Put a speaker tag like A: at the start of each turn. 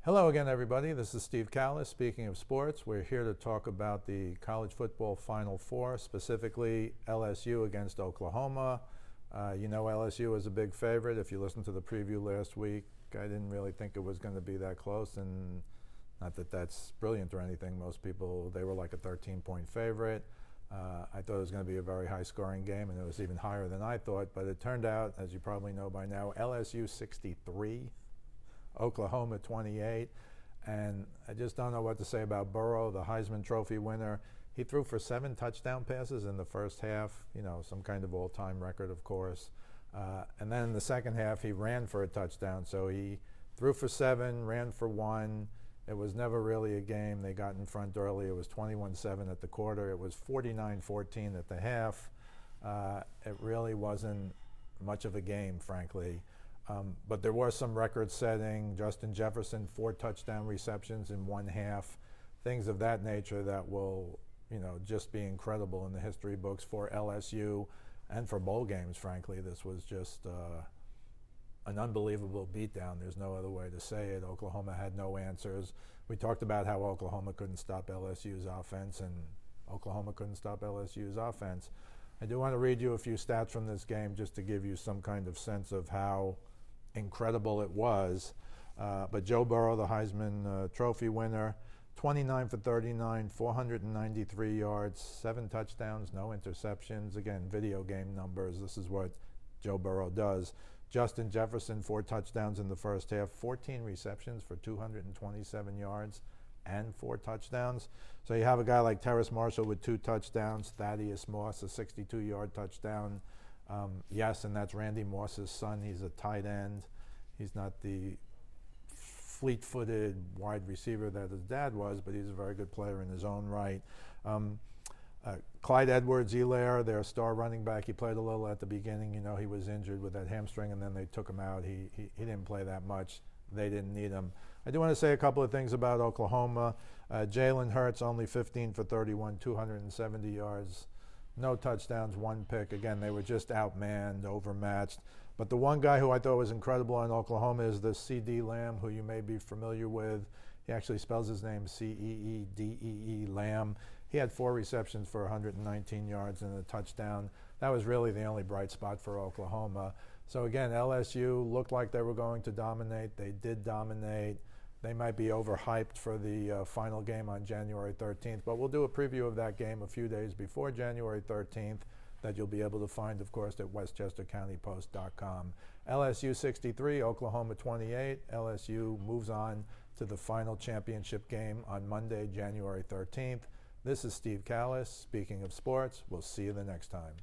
A: Hello again, everybody. This is Steve Kallas. Speaking of sports, we're here to talk about the college football Final Four, specifically LSU against Oklahoma. You know LSU is a big favorite. If you listened to the preview last week, I didn't really think it was going to be that close, and not that that's brilliant or anything. Most people, they were like a 13-point favorite. I thought it was going to be a very high-scoring game, and it was even higher than I thought, but it turned out, as you probably know by now, LSU 63. Oklahoma 28, and I just don't know what to say about Burrow, the Heisman Trophy winner. He threw for 7 touchdown passes in the first half, some kind of all-time record, of course. And then in the second half, he ran for a touchdown. So he threw for 7, ran for 1. It was never really a game. They got in front early. It was 21-7 at the quarter. It was 49-14 at the half. It really wasn't much of a game, frankly. But there were some record-setting. Justin Jefferson, 4 touchdown receptions in one half, things of that nature that will, just be incredible in the history books for LSU and for bowl games, frankly. This was just an unbelievable beatdown. There's no other way to say it. Oklahoma had no answers. We talked about how Oklahoma couldn't stop LSU's offense, and Oklahoma couldn't stop LSU's offense. I do want to read you a few stats from this game just to give you some kind of sense of how incredible it was. But Joe Burrow, the Heisman Trophy winner, 29 for 39, 493 yards, 7 touchdowns, no interceptions. Again, video game numbers. This is what Joe Burrow does. Justin Jefferson, 4 touchdowns in the first half, 14 receptions for 227 yards and 4 touchdowns. So you have a guy like Terrace Marshall with 2 touchdowns, Thaddeus Moss, a 62-yard touchdown. Yes, and that's Randy Moss's son. He's a tight end. He's not the fleet-footed wide receiver that his dad was, but he's a very good player in his own right. Clyde Edwards-Helaire, their star running back, he played a little at the beginning. He was injured with that hamstring, and then they took him out. He didn't play that much. They didn't need him. I do want to say a couple of things about Oklahoma. Jalen Hurts, only 15 for 31, 270 yards. No touchdowns, 1 pick. Again, they were just outmanned, overmatched. But the one guy who I thought was incredible in Oklahoma is the C.D. Lamb, who you may be familiar with. He actually spells his name C-E-E-D-E-E, Lamb. He had 4 receptions for 119 yards and a touchdown. That was really the only bright spot for Oklahoma. So again, LSU looked like they were going to dominate. They did dominate. They might be overhyped for the final game on January 13th, but we'll do a preview of that game a few days before January 13th that you'll be able to find, of course, at westchestercountypost.com. LSU 63, Oklahoma 28. LSU moves on to the final championship game on Monday, January 13th. This is Steve Kallas, speaking of sports. We'll see you the next time.